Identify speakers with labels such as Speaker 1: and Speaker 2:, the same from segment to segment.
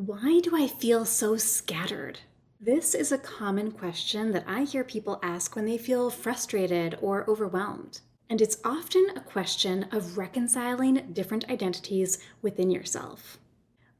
Speaker 1: Why do I feel so scattered? This is a common question that I hear people ask when they feel frustrated or overwhelmed. And it's often a question of reconciling different identities within yourself.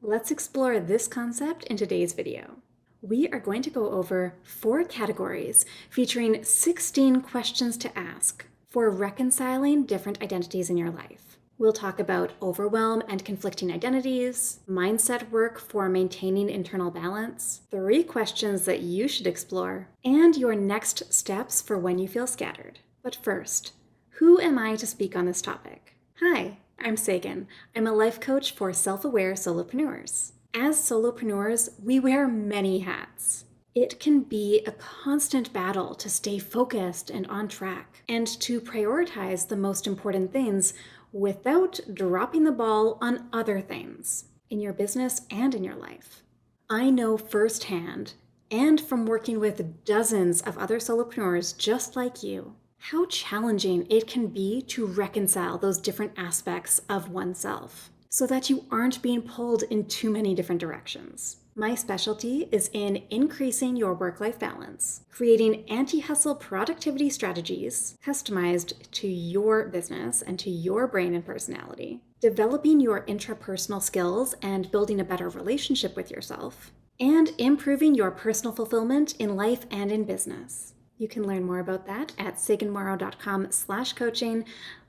Speaker 1: Let's explore this concept in today's video. We are going to go over 4 categories featuring 16 questions to ask for reconciling different identities in your life. We'll talk about overwhelm and conflicting identities, mindset work for maintaining internal balance, 3 questions that you should explore, and your next steps for when you feel scattered. But first, who am I to speak on this topic? Hi, I'm Sagan. I'm a life coach for self-aware solopreneurs. As solopreneurs, we wear many hats. It can be a constant battle to stay focused and on track, and to prioritize the most important things without dropping the ball on other things in your business and in your life. I know firsthand, and from working with dozens of other solopreneurs just like you, how challenging it can be to reconcile those different aspects of oneself so that you aren't being pulled in too many different directions. My specialty is in increasing your work-life balance, creating anti-hustle productivity strategies customized to your business and to your brain and personality, developing your intrapersonal skills and building a better relationship with yourself, and improving your personal fulfillment in life and in business. You can learn more about that at saganmorrow.com/coaching.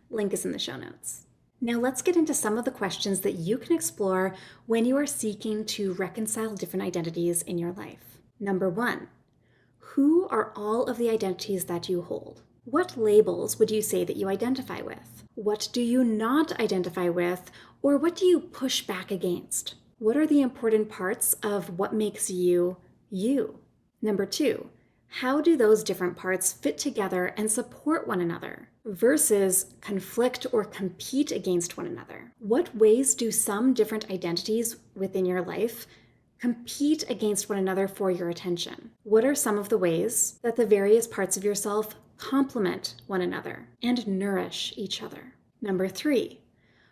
Speaker 1: Link is in the show notes. Now let's get into some of the questions that you can explore when you are seeking to reconcile different identities in your life. Number 1, who are all of the identities that you hold? What labels would you say that you identify with? What do you not identify with, or what do you push back against? What are the important parts of what makes you, you? Number 2, how do those different parts fit together and support one another versus conflict or compete against one another? What ways do some different identities within your life compete against one another for your attention? What are some of the ways that the various parts of yourself complement one another and nourish each other? Number 3,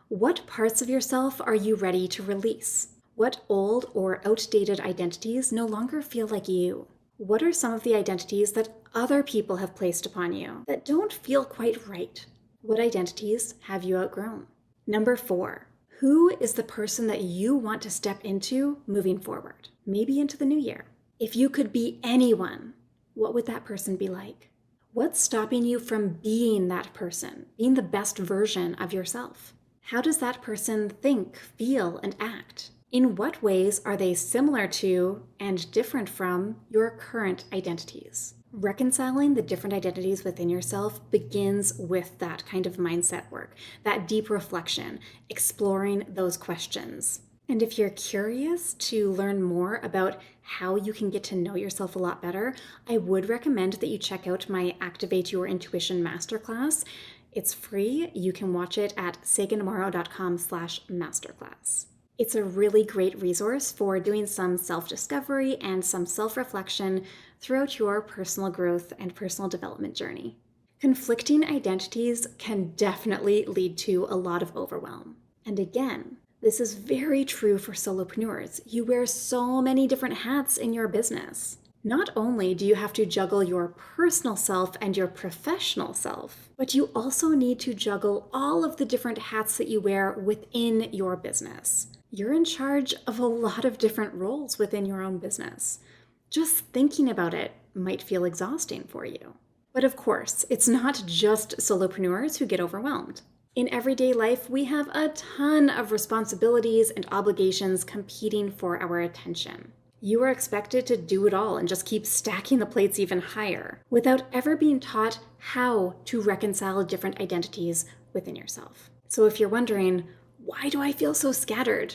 Speaker 1: what parts of yourself are you ready to release? What old or outdated identities no longer feel like you? What are some of the identities that other people have placed upon you that don't feel quite right? What identities have you outgrown? Number 4, who is the person that you want to step into moving forward? Maybe into the new year. If you could be anyone, what would that person be like? What's stopping you from being that person, being the best version of yourself? How does that person think, feel, and act? In what ways are they similar to and different from your current identities? Reconciling the different identities within yourself begins with that kind of mindset work, that deep reflection, exploring those questions. And if you're curious to learn more about how you can get to know yourself a lot better, I would recommend that you check out my Activate Your Intuition Masterclass. It's free. You can watch it at saganmorrow.com/masterclass. It's a really great resource for doing some self-discovery and some self-reflection throughout your personal growth and personal development journey. Conflicting identities can definitely lead to a lot of overwhelm. And again, this is very true for solopreneurs. You wear so many different hats in your business. Not only do you have to juggle your personal self and your professional self, but you also need to juggle all of the different hats that you wear within your business. You're in charge of a lot of different roles within your own business. Just thinking about it might feel exhausting for you. But of course, it's not just solopreneurs who get overwhelmed. In everyday life, we have a ton of responsibilities and obligations competing for our attention. You are expected to do it all and just keep stacking the plates even higher without ever being taught how to reconcile different identities within yourself. So if you're wondering, why do I feel so scattered?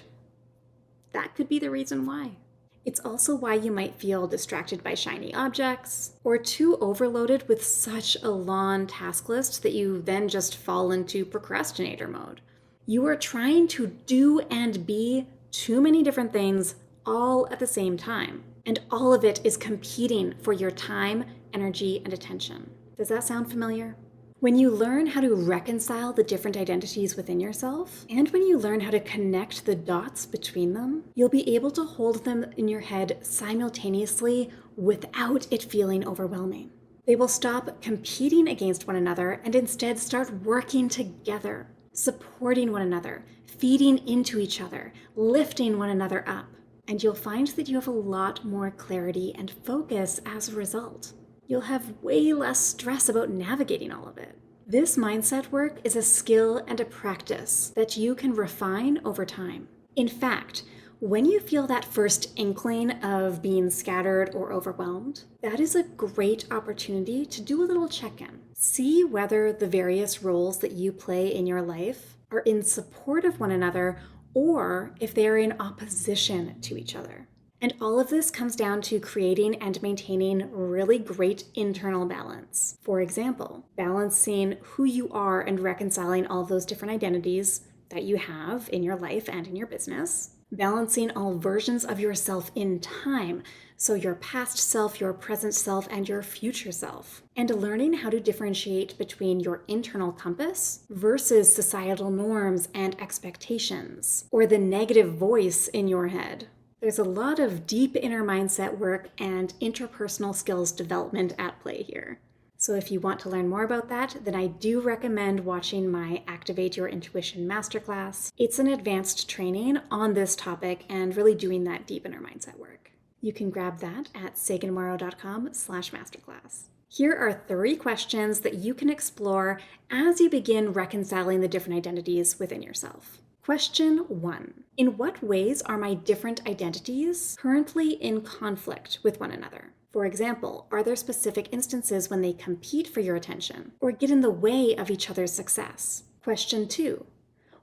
Speaker 1: That could be the reason why. It's also why you might feel distracted by shiny objects or too overloaded with such a long task list that you then just fall into procrastinator mode. You are trying to do and be too many different things all at the same time, and all of it is competing for your time, energy, and attention. Does that sound familiar? When you learn how to reconcile the different identities within yourself, and when you learn how to connect the dots between them, you'll be able to hold them in your head simultaneously without it feeling overwhelming. They will stop competing against one another and instead start working together, supporting one another, feeding into each other, lifting one another up. And you'll find that you have a lot more clarity and focus as a result. You'll have way less stress about navigating all of it. This mindset work is a skill and a practice that you can refine over time. In fact, when you feel that first inkling of being scattered or overwhelmed, that is a great opportunity to do a little check-in. See whether the various roles that you play in your life are in support of one another or if they are in opposition to each other. And all of this comes down to creating and maintaining really great internal balance. For example, balancing who you are and reconciling all of those different identities that you have in your life and in your business. Balancing all versions of yourself in time, so your past self, your present self, and your future self. And learning how to differentiate between your internal compass versus societal norms and expectations, or the negative voice in your head. There's a lot of deep inner mindset work and interpersonal skills development at play here. So if you want to learn more about that, then I do recommend watching my Activate Your Intuition Masterclass. It's an advanced training on this topic and really doing that deep inner mindset work. You can grab that at saganmorrow.com/masterclass. Here are 3 questions that you can explore as you begin reconciling the different identities within yourself. Question 1. In what ways are my different identities currently in conflict with one another? For example, are there specific instances when they compete for your attention or get in the way of each other's success? Question 2.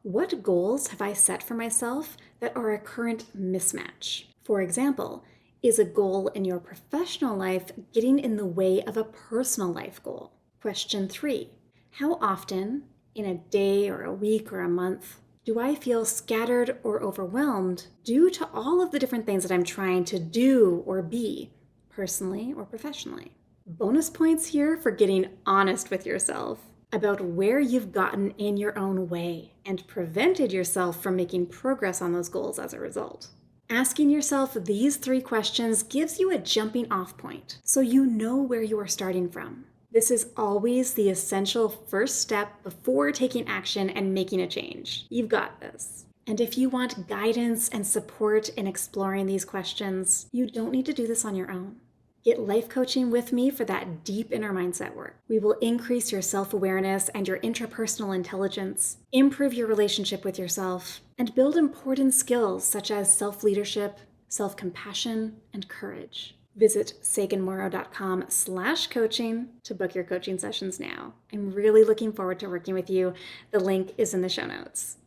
Speaker 1: What goals have I set for myself that are a current mismatch? For example, is a goal in your professional life getting in the way of a personal life goal? Question 3. How often, in a day or a week or a month, do I feel scattered or overwhelmed due to all of the different things that I'm trying to do or be, personally or professionally? Bonus points here for getting honest with yourself about where you've gotten in your own way and prevented yourself from making progress on those goals as a result. Asking yourself these 3 questions gives you a jumping off point so you know where you are starting from. This is always the essential first step before taking action and making a change. You've got this. And if you want guidance and support in exploring these questions, you don't need to do this on your own. Get life coaching with me for that deep inner mindset work. We will increase your self-awareness and your intrapersonal intelligence, improve your relationship with yourself, and build important skills such as self-leadership, self-compassion, and courage. Visit saganmorrow.com/coaching to book your coaching sessions now. I'm really looking forward to working with you. The link is in the show notes.